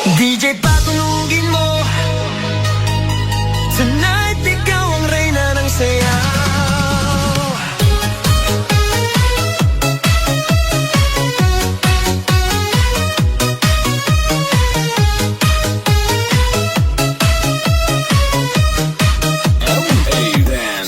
DJ patunugin mo. Tonight ikaw ang reyna ng sayaw.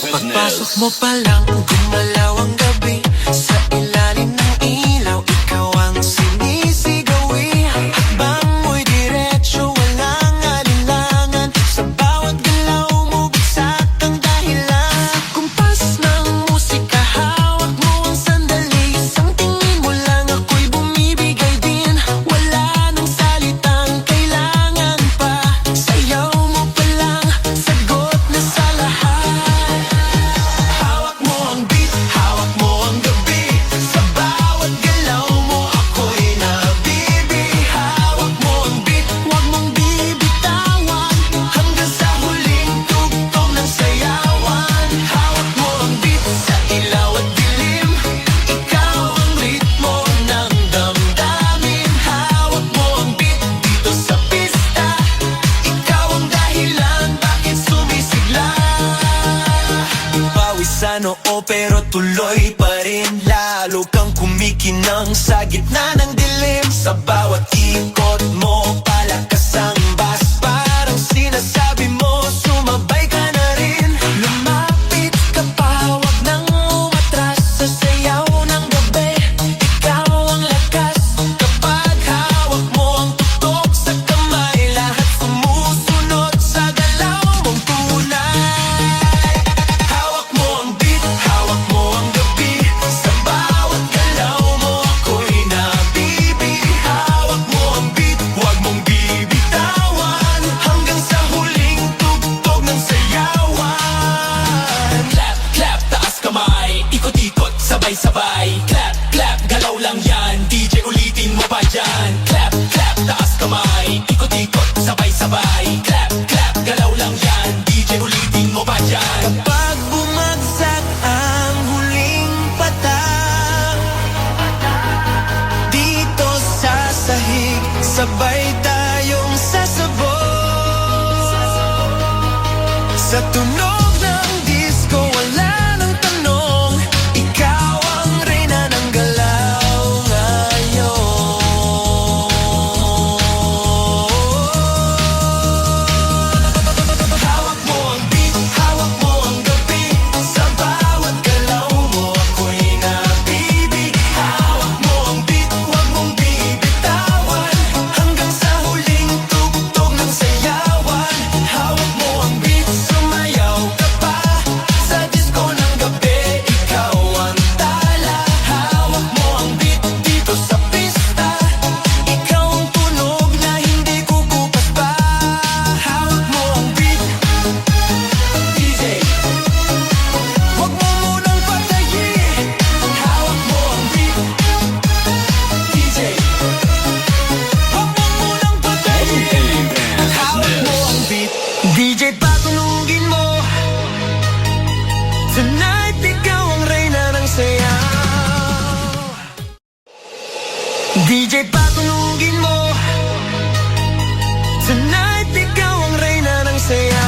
Pagpasok mo pa lang, gumalaw ang gabi. Sa ilalim ng ilaw, ikaw ang sinisigawi. Hakbang mo'y diretso, walang alinlangan. Sa bawat galaw mo, bagsak ang dahilan. Kumpas ng musika, hawak mo ang sandali. Isang tingin mo lang, ako'y bumibigay din. Wala nang salitang kailangan pa. Sayaw mo pa lang, sagot na sa lahat. Oo, pero tuloy pa rin. Lalo kang kumikinang sa gitna ng dilim. Sa bawat ikot mo, palakas ang bas. Parang sinasabi mo, sumabay ka na rin. Lumapit ka pa, wag nang umatras. Sa sayaw ng gabi, ikaw ang lakas. Kapag hawak mo ang tutok sa kamay, lahat sumusunod sa galaw mong tunay. Hawak mo ang beat, hawak mo ang gabi. Sa bawat galaw mo, ako'y nabibi. Hawak mo ang beat, huwag mong bibitawan. Hanggang sa huling tugtog ng sayawan. Clap, clap, taas kamay. Ikot-ikot, sabay-sabay. Clap, clap, galaw lang yan. DJ ulitin mo pa dyan. Clap, clap, taas kamay. Ikot-ikot, sabay-sabay. Clap, clap, galaw lang yan. DJ ulitin mo pa dyan. Kapag bumagsak ang huling patak, dito sa sahig, sabay tayong sasabog. Sa tunog ng disco, wala nang tanong. Ikaw ang reyna ng galaw ngayon. Hawak mo ang beat, hawak mo ang gabi. Sa bawat galaw mo, ako'y nabibi. Hawak mo ang beat, huwag mong bibitawan. Hanggang sa huling tugtog ng sayawan. Hawak mo ang beat, sumayaw ka pa. Sa disco ng gabi, ikaw ang tala. Hawak mo ang beat dito sa pista. Ikaw ang tunog na hindi kukupas pa. Hawak mo ang beat, DJ. Huwag mo munang patayin. Hawak mo ang beat, DJ. Huwag mo munang patayin. Hawak mo ang beat, DJ, patunugin mo. Tonight ikaw ang reyna ng sayaw. DJ, patunugin mo. Tonight ikaw ang reyna ng sayaw.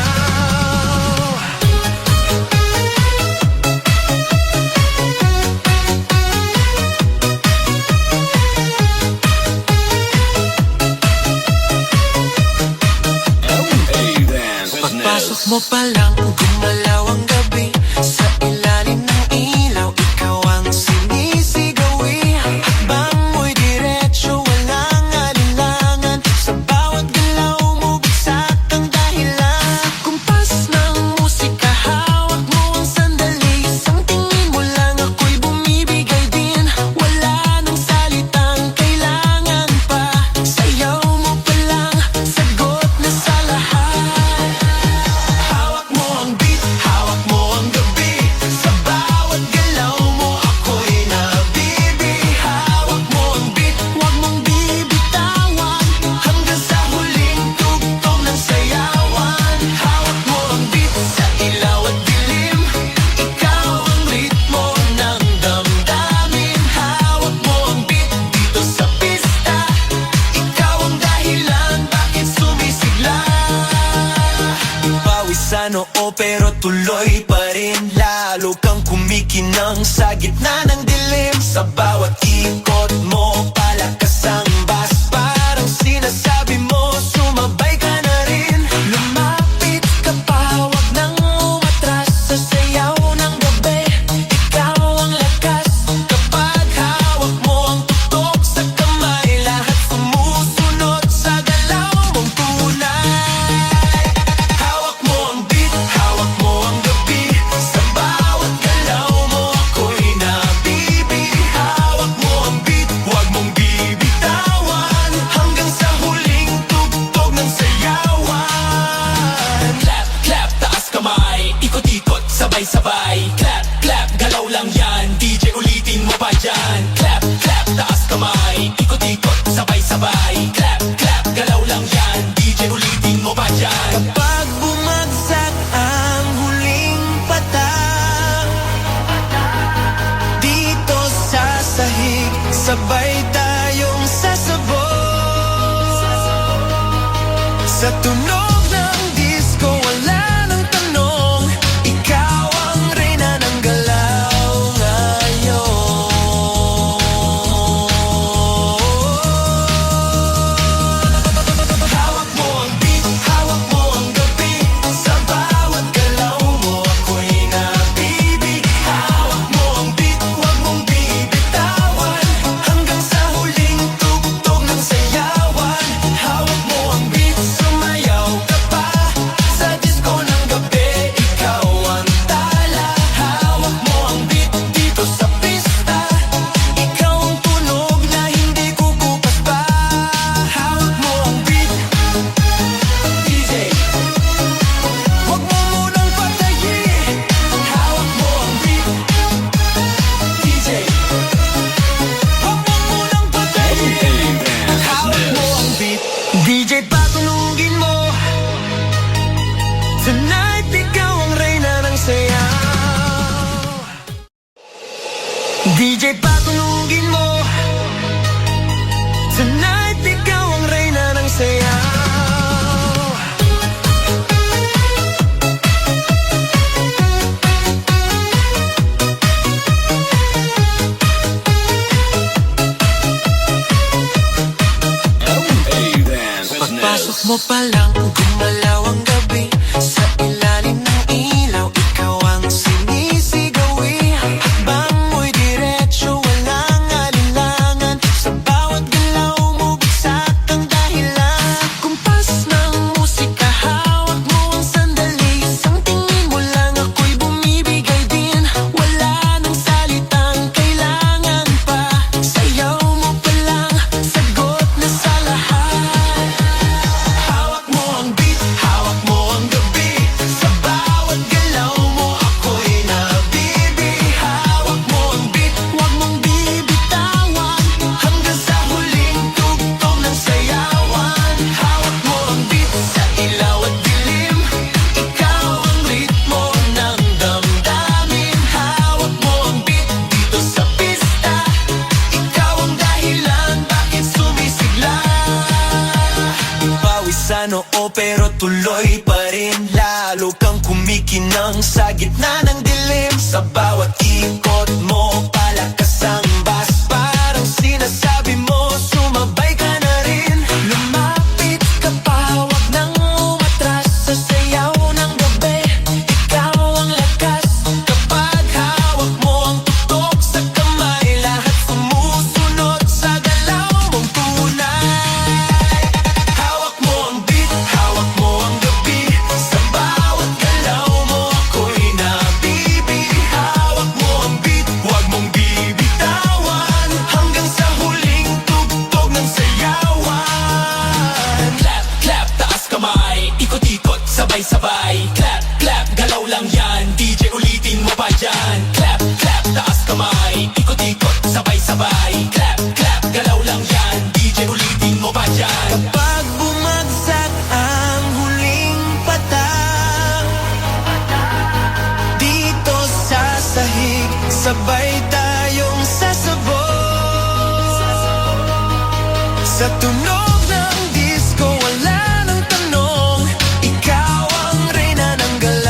Pagpasok mo pa lang, gumalaw ang gabi. Sa ilalim ng ilaw, ikaw ang sinisigawi. Hakbang mo'y diretso, walang alinlangan. Sa bawat galaw mo, bagsak ang dahilan. Kumpas ng musika, hawak mo ang sandali. Isang tingin mo lang, ako'y bumibigay din. Wala nang salitang kailangan pa. Sayaw mo pa lang, sagot na sa lahat. Hawak mo ang beat, Pawisano pero tuloy pa rin. Lalo kang kumikinang sa gitna ng dilim. Sa bawat ikot mo, palakas ang bas. Parang sinasabi mo, sumabay ka na rin. Lumapit ka pa, wag nang umatras. Sa sayaw ng gabi, ikaw ang lakas. Kapag hawak mo ang tutok sa kamay, lahat sumusunod sa galaw mong tunay. Hawak mo ang beat, hawak mo ang gabi. Sa bawat galaw mo, ako'y nabibi. Hawak mo ang beat, wag mong bibitawan. Hanggang sa huling tugtog ng sayawan. Clap, clap, taas kamay, ikot-ikot, sabay-sabay. Clap, clap, galaw lang yan, DJ ulitin mo pa dyan. Clap, clap, taas kamay, ikot-ikot, sabay-sabay. Clap, clap, galaw lang yan, DJ ulitin mo pa dyan. Kapag bumagsak ang huling patak, dito sa sahig, sabay tayong sasabog. Sa tunog ng disco, wala nang tanong. Ikaw ang reyna ng galaw ngayon. Hawak mo ang beat, hawak mo ang gabi. Sa bawat galaw mo, ako'y nabibi. Hawak mo ang beat, wag mong bibitawan. Hanggang sa huling tugtog ng sayawan. Hawak mo ang beat, sumayaw ka pa. Sa disco ng gabi, ikaw ang tala. Hawak mo ang beat dito sa pista. Ikaw ang tunog na hindi kukupas pa. Hawak mo ang beat, DJ. Huwag mo munang patayin. Hawak mo ang beat, DJ. Huwag mo munang patayin. Hawak mo ang beat, DJ, patunugin mo. Tonight, ikaw ang reyna ng sayaw. DJ, patunugin mo. Tonight, ikaw ang reyna ng sayaw. Pagpasok mo pa lang, gumalaw ang gabi. Sa ilalim ng ilaw, ikaw ang sinisigawi. Hakbang mo'y diretso, walang alinlangan. Sa bawat galaw mo, bagsak ang dahilan. Kumpas ng musika, hawak mo ang sandali. Isang tingin mo lang, ako'y bumibigay din. Wala nang salitang kailangan pa. Sayaw mo pa lang, sagot na sa lahat. Hawak mo ang beat, hawak mo ang gabi. Sa bawat galaw mo, ako'y nabibi. Hawak mo ang beat, wag mong bibitawan. Hanggang sa huling tugtog ng sayawan. Hawak mo ang beat sa ilaw at dilim. Ikaw ang ritmo ng damdamin. Hawak mo ang beat dito sa pista. Ikaw ang dahilan bakit sumisigla. Pawisano pero tuloy pa rin. Lalo kang kumikinang sa gitna ng dilim. Sa bawat ikot mo, palakas ang bas. Parang sinasabi mo, sumabay ka na rin. Lumapit ka pa, wag nang umatras. Sa sayaw ng gabi, ikaw ang lakas. Kapag hawak mo ang tutok sa kamay, lahat sumusunod sa galaw mong tunay. Hawak mo ang beat, hawak mo ang gabi. Sa bawat galaw mo, ako'y nabibi. Hawak mo ang beat, wag mong bibitawan. Hanggang sa huling tugtog ng sayawan. Clap, clap, taas kamay, ikot-ikot, sabay-sabay. Clap, clap, galaw lang yan, DJ ulitin mo pa dyan. Clap, clap, taas kamay, ikot-ikot, sabay-sabay. Clap, clap, galaw lang yan, DJ ulitin mo pa dyan. Kapag bumagsak ang huling patak, dito sa sahig, sabay tayong sasabog. Sa tunog ng disco, wala nang tanong. Ikaw ang reyna ng galaw.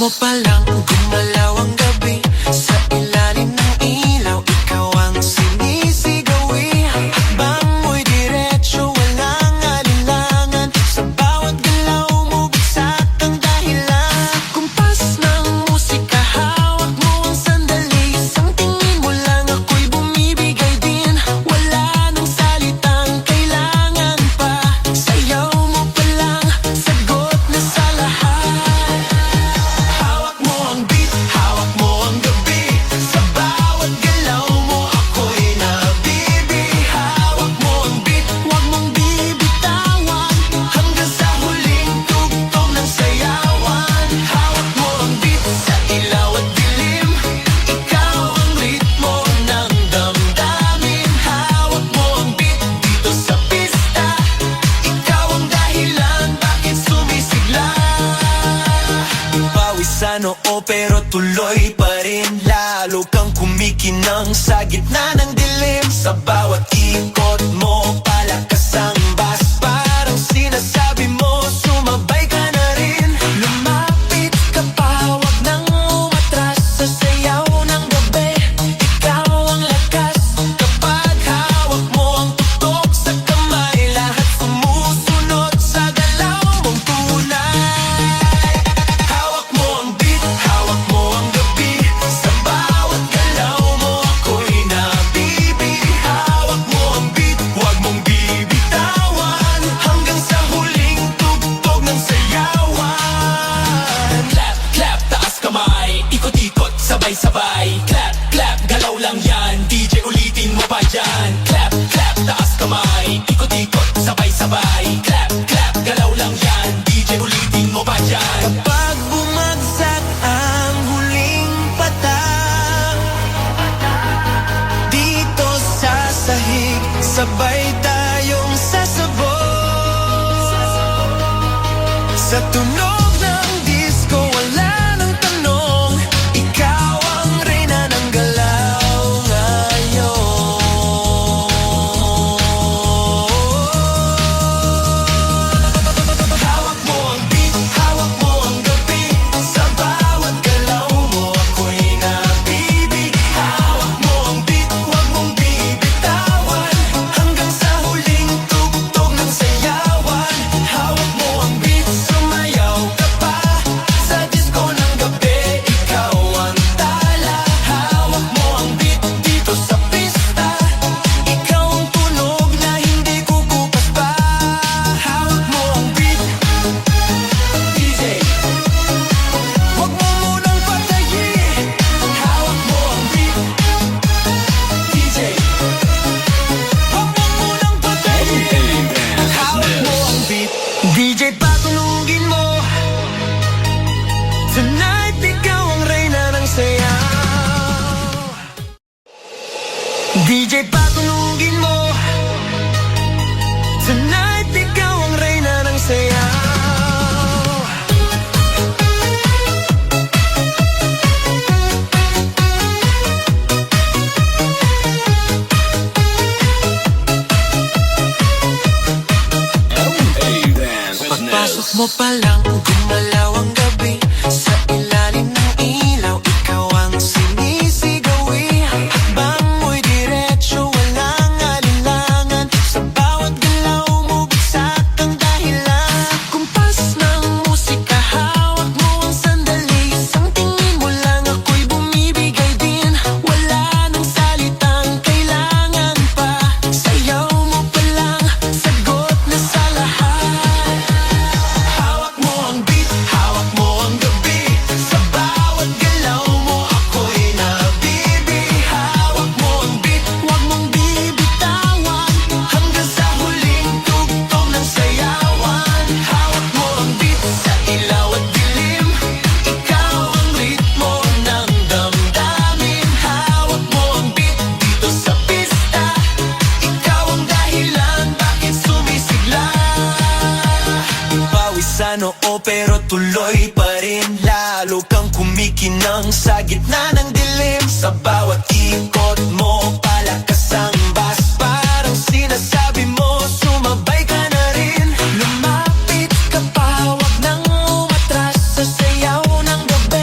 mo pa lang gumalaw ang gabi. Sa ilalim ng ilaw, ikaw ang sinisigawi. Hakbang mo'y diretso, walang alinlangan. Sa bawat galaw mo, bagsak ang dahilan. Kumpas ng musika, hawak mo ang sandali. Isang tingin mo lang, ako'y bumibigay din. Wala nang salitang kailangan pa. Sayaw mo pa lang, sagot na sa lahat. Hawak mo ang beat, hawak mo ang gabi. Sa bawat galaw mo, ako'y nabibi. Hawak mo ang beat, huwag mong bibitawan. Hanggang sa huling tugtog ng sayawan. Hawak mo ang beat, sa ilaw at dilim. Ikaw ang ritmo ng damdamin. Hawak mo ang beat, dito sa pista. Ikaw ang dahilan, bakit sumisigla. Pawisan oo pero tuloy pa rin. Lalo kang kumikinang sa gitna ng dilim. Sa bawat ikot mo, palakas ang bass. Parang sinasabi mo, sumabay ka na rin. Lumapit ka pa, wag nang umatras. Sa sayaw ng gabi, ikaw ang lakas. Kapag hawak mo ang tutok sa kamay, lahat sumusunod sa galaw mong tunay. Hawak mo ang beat, hawak mo ang gabi. Sa bawat galaw mo, ako'y nabibi. Hawak mo ang beat, huwag mong bibitawan. Hanggang sa huling tugtog ng sayawan. Clap, clap, taas kamay. Ikot-ikot, sabay-sabay. Clap, clap, galaw lang yan. DJ ulitin mo pa dyan. Clap, clap, taas kamay. Ikot-ikot, sabay-sabay. Clap, clap, galaw lang yan. DJ ulitin mo pa dyan. Kapag bumagsak ang huling patak, dito sa sahig, sabay tayong sasabog. Sa tunog ng disco, wala nang tanong. Ikaw ang reyna ng galaw ngayon. Hawak mo ang beat, hawak mo ang gabi. Sa bawat galaw mo, ako'y nabibi. Hawak mo ang beat, huwag mong bibitawan. Hanggang sa huling tugtog ng sayawan. Hawak mo ang beat, sumayaw ka pa. Sa disco ng gabi, ikaw ang tala. Hawak mo ang beat, dito sa pista. Ikaw ang tunog na hindi kukupas pa. Hawak mo ang beat, DJ. Huwag mo munang patayin. Hawak mo ang beat, DJ. Huwag mo munang patayin. Hawak mo ang beat, DJ, patulugin mo. Tonight, ikaw ang reyna ng sayaw. DJ, patulugin mo. Tonight, ikaw ang reyna ng sayaw. Pagpasok mo pa lang, gumalaw ang gabi. Sa ilalim ng ilaw, ikaw ang sinisigawi. Hakbang mo'y diretso, walang alinlangan. Sa bawat galaw mo, bagsak ang dahilan. Kumpas ng musika, hawak mo ang sandali. Isang tingin mo lang, ako'y bumibigay din. Wala nang salitang kailangan pa. Sayaw mo pa lang, sagot na sa lahat. Hawak mo ang beat, hawak mo ang gabi. Sa bawat galaw mo, ako'y nabibi. Hawak mo ang beat, huwag mong bibitawan. Hanggang sa huling tugtog ng sayawan. Hawak mo ang beat, sa ilaw at dilim. Ikaw ang ritmo ng damdamin. Hawak mo ang beat, dito sa pista. Ikaw ang dahilan, bakit sumisigla. Pawisan oo pero tuloy pa rin. Lalo kang kumikinang sa gitna ng dilim. Sa bawat ikot mo, palakas ang bass. Parang sinasabi mo, sumabay ka na rin. Lumapit ka pa, wag nang umatras. Sa sayaw ng gabi,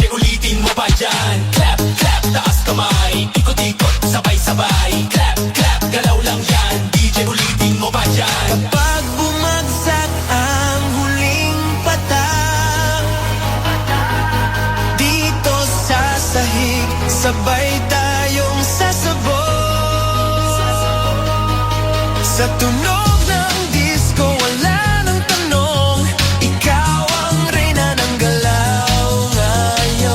DJ ulitin mo pa dyan. Clap, clap, taas kamay, ikot-ikot, sabay-sabay. Clap, clap, galaw lang yan, DJ ulitin mo pa dyan. Kapag bumagsak ang huling patak dito sa sahig, sabay tayong sasabog. Sa tunog ng disco, wala nang tanong, ikaw ang reyna ng galaw ngayon.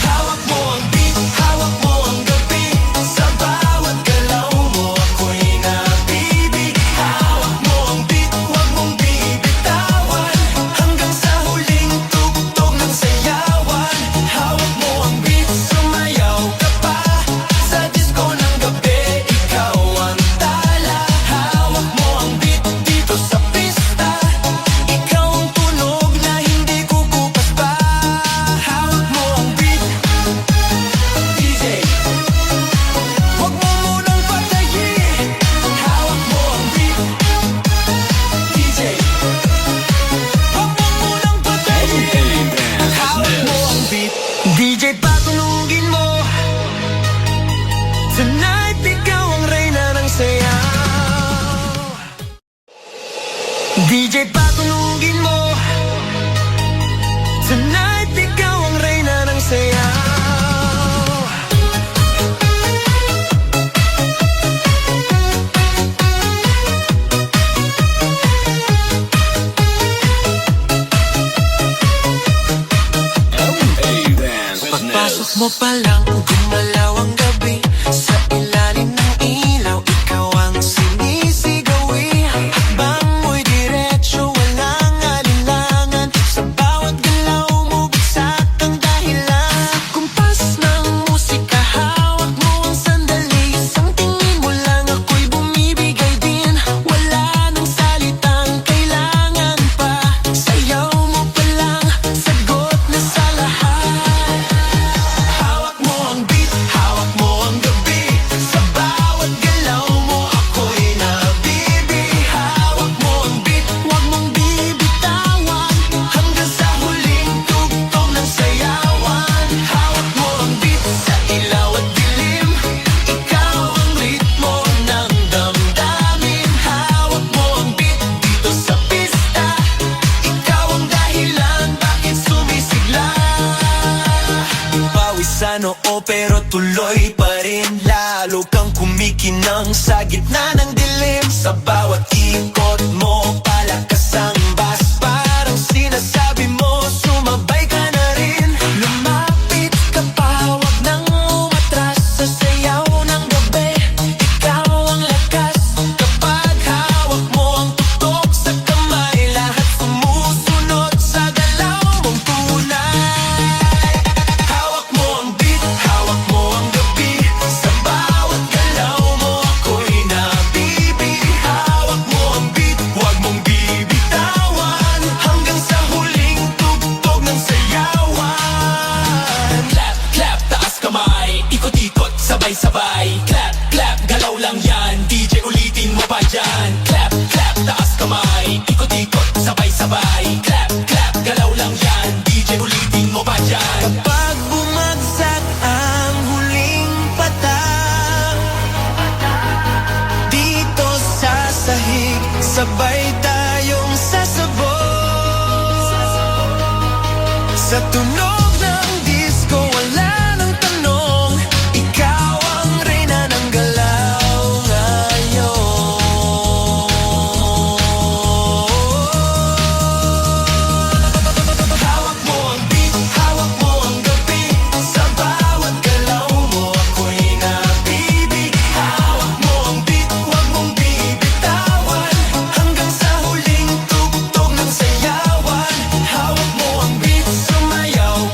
Hawak mo ang beat, hawak mo ang gabi, sa bawat galaw mo ako'y nabibig. Hawak mo ang beat, huwag mong bibitawan, hanggang sa huling tugtog ng sayawan. Hawak mo ang beat, sumayaw ka pa, sa disco ng gabi, ikaw ang tala. Hawak mo ang beat dito sa pista, ikaw ang tunog na hindi kukupas pa. Hawak mo ang beat, DJ, huwag mo munang patayin. Hawak mo ang beat, DJ, huwag mo munang patayin. Hawak mo ang beat, DJ, patunugin mo. Tonight, ikaw ang reyna ng sayaw. DJ, patunugin mo. Tonight, ikaw ang reyna ng sayaw. Pagpasok mo pa lang, gumalaw ang gabi, sa ilalim ng ilaw, ikaw ang sinisigawi. Hakbang mo'y diretsyo, walang alinlangan, sa bawat galaw mo bagsak ang dahilan. Kumpas ng musika, hawak mo ang sandali, isang tingin mo lang ako'y bumibigay din. Wala nang salitang kailangan pa, sayaw mo pa lang, sagot na sa lahat. Hawak mo ang beat, hawak mo ang gabi, sa bawat galaw mo ako'y nabibig. Hawak mo ang beat, huwag mong bibitawan, hanggang sa huling tugtog ng sayawan. Hawak mo ang beat, sa ilaw at dilim, ikaw ang ritmo ng damdamin. Hawak mo ang beat dito sa pista, ikaw ang dahilan bakit sumisigla. Pawisan oo pero tuloy pa rin, lalo kang kumikinang sa gitna ng dilim. Sa bawat ikot mo, palakas ang bass, parang sinasabi mo, sumabay ka na rin. Lumapit ka pa, wag nang umatras, sa sayaw ng gabi, ikaw ang lakas. Kapag hawak mo ang tutok sa kamay, lahat sumusunod sa galaw mong tunay. Hawak mo ang beat, hawak mo ang gabi, sa bawat galaw mo ako'y nabibig. Hawak mo ang beat, huwag mong bibitawan, hanggang sa huling tugtog ng sayawan. Clap, clap, taas kamay, ikot-ikot, sabay-sabay. Clap, clap, galaw lang yan, DJ ulitin mo pa dyan. Clap, clap, taas kamay, ikot-ikot, sabay-sabay. Clap, clap, galaw lang yan, DJ ulitin mo pa dyan. Kapag bumagsak ang huling patak dito sa sahig, sabay tayong sasabog. Sa tunog ng disco, wala nang tanong, ikaw ang reyna ng galaw ngayon. Hawak mo ang beat, hawak mo ang gabi, sa bawat galaw mo ako'y nabibig. Hawak mo ang beat, huwag mong bibitawan, hanggang sa huling tugtog ng sayawan. Hawak mo ang beat, sumayaw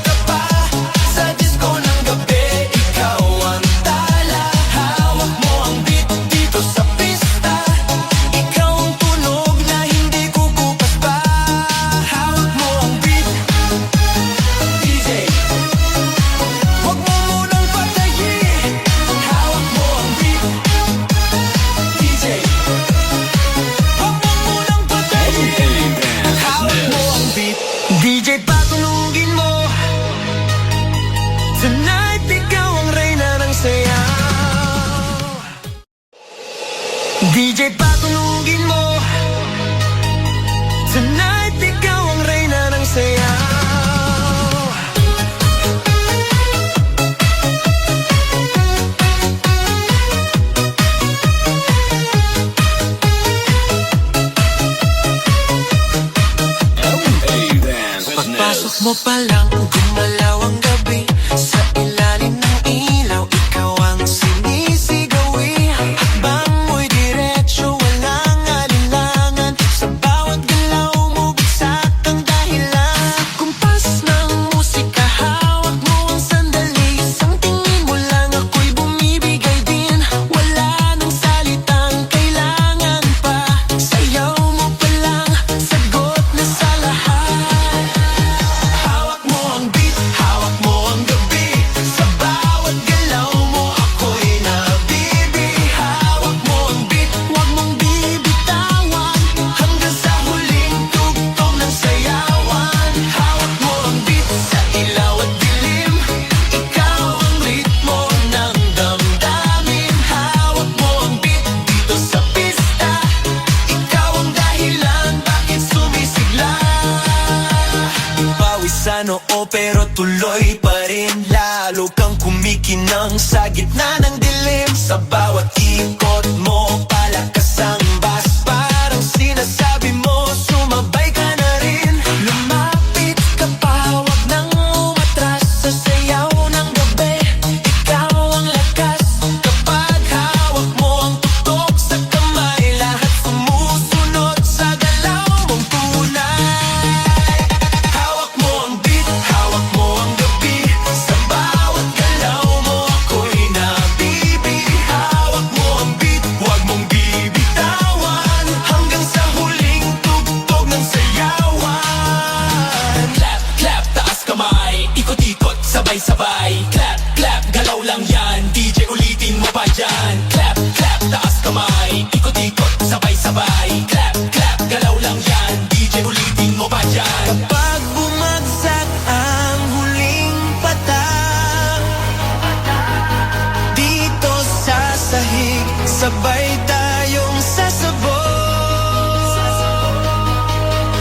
Pagpasok mo pa lang, gumalaw ang gabi. Sa ilalim ng ilaw, ikaw ang sinisigawi. Hakbang mo'y diretso, walang alinlangan. Sa bawat galaw mo, bagsak ang dahilan. Kumpas ng musika, hawak mo ang sandali. Isang tingin mo lang, ako'y bumibigay din. Wala nang salitang kailangan pa. Sayaw mo pa lang, sagot na sa lahat. Hawak mo ang beat, hawak mo ang gabi. Sa bawat galaw mo, ako'y nabibi. Hawak mo ang beat, huwag mong bibitawan. Hanggang sa huling tugtog ng sayawan. Hawak mo ang beat, sa ilaw at dilim. Ikaw ang ritmo ng damdamin. Hawak mo ang beat, dito sa pista. Ikaw ang dahilan, bakit sumisigla. Pawisan oo pero tuloy pa rin. Lalo kang kumikinang sa gitna ng dilim. Sa bawat ikot mo, palakas ang bass. Parang sinasabi mo, sumabay ka na rin. Lumapit ka pa, wag nang umatras. Sa sayaw ng gabi, ikaw ang lakas. Kapag hawak mo ang tutok sa kamay, lahat sumusunod sa galaw mong tunay. Hawak mo ang beat, hawak mo ang gabi. Sa bawat galaw mo, ako'y nabibi. Hawak mo ang beat, huwag mong bibitawan. Hanggang sa huling tugtog ng sayawan. Clap, clap, taas kamay. Ikot-ikot, sabay-sabay. Clap, clap, galaw lang yan. DJ ulitin mo pa dyan. Clap, clap, taas kamay. Ikot-ikot, sabay-sabay. Clap, clap, galaw lang yan. DJ ulitin mo pa dyan. Kapag bumagsak ang huling patak, dito sa sahig, sabay tayong sasabog.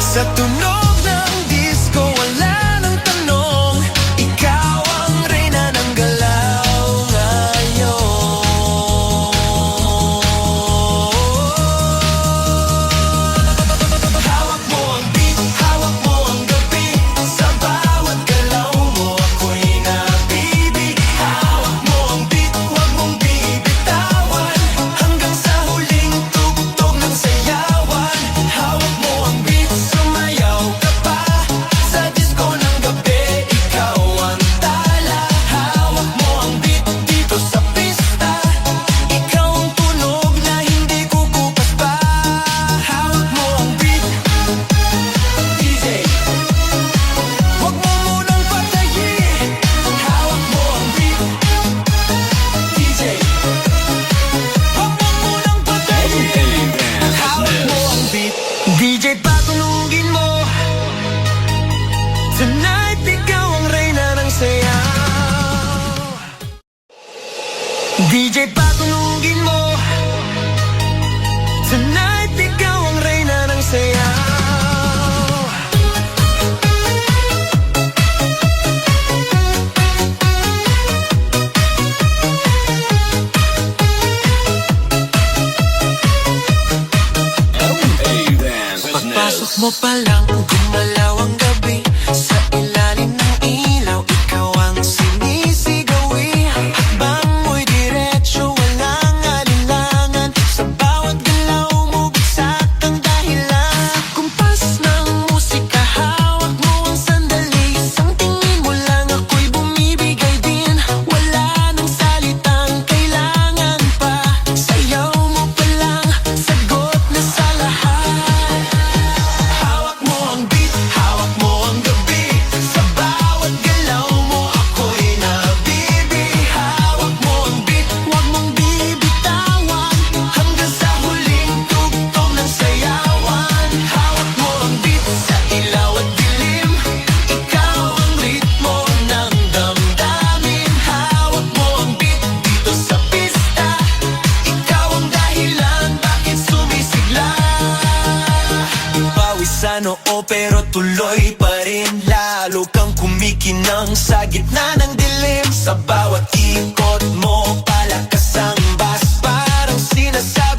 Sa tunog ng disco, wala nang tanong. Ikaw ang reyna ng galaw ngayon. Hawak mo ang beat, hawak mo ang gabi. Sa bawat galaw mo, ako'y nabibi. Hawak mo ang beat, huwag mong bibitawan. Hanggang sa huling tugtog ng sayawan. Hawak mo ang beat, sumayaw ka pa. Sa disco ng gabi, ikaw ang tala. Hawak mo ang beat, dito sa pista. Ikaw ang tunog na hindi kukupas pa. Hawak mo ang beat, DJ. Huwag mo munang patayin. Hawak mo ang beat, DJ. Huwag mo munang patayin. Hawak mo ang beat, DJ, patulugin mo. Tonight, ikaw ang reyna ng sayaw. DJ, patulugin mo. Tonight, ikaw ang reyna ng sayaw. Pagpasok mo pa lang, gumalaw ang gabi. Sa ilalim ng ilaw, ikaw ang sinisigawi. Hakbang mo'y diretso, walang alinlangan. Sa bawat galaw mo, bagsak ang dahilan. Kumpas ng musika, hawak mo ang sandali. Isang tingin mo lang, ako'y bumibigay din. Wala nang salitang kailangan pa. Sayaw mo pa lang, sagot na sa lahat. Hawak mo ang beat, hawak mo ang gabi. Sa bawat galaw mo, ako'y nabibi. Hawak mo ang beat, huwag mong bibitawan. Hanggang sa huling tugtog ng sayawan. Hawak mo ang beat, sa ilaw at dilim. Ikaw ang ritmo ng damdamin. Hawak mo ang beat, dito sa pista. Ikaw ang dahilan, bakit sumisigla. Pawisan oo pero tuloy pa rin. Lalo kang kumikinang sa gitna ng dilim. Sa bawat ikot mo, palakas ang bass. Parang sinasabi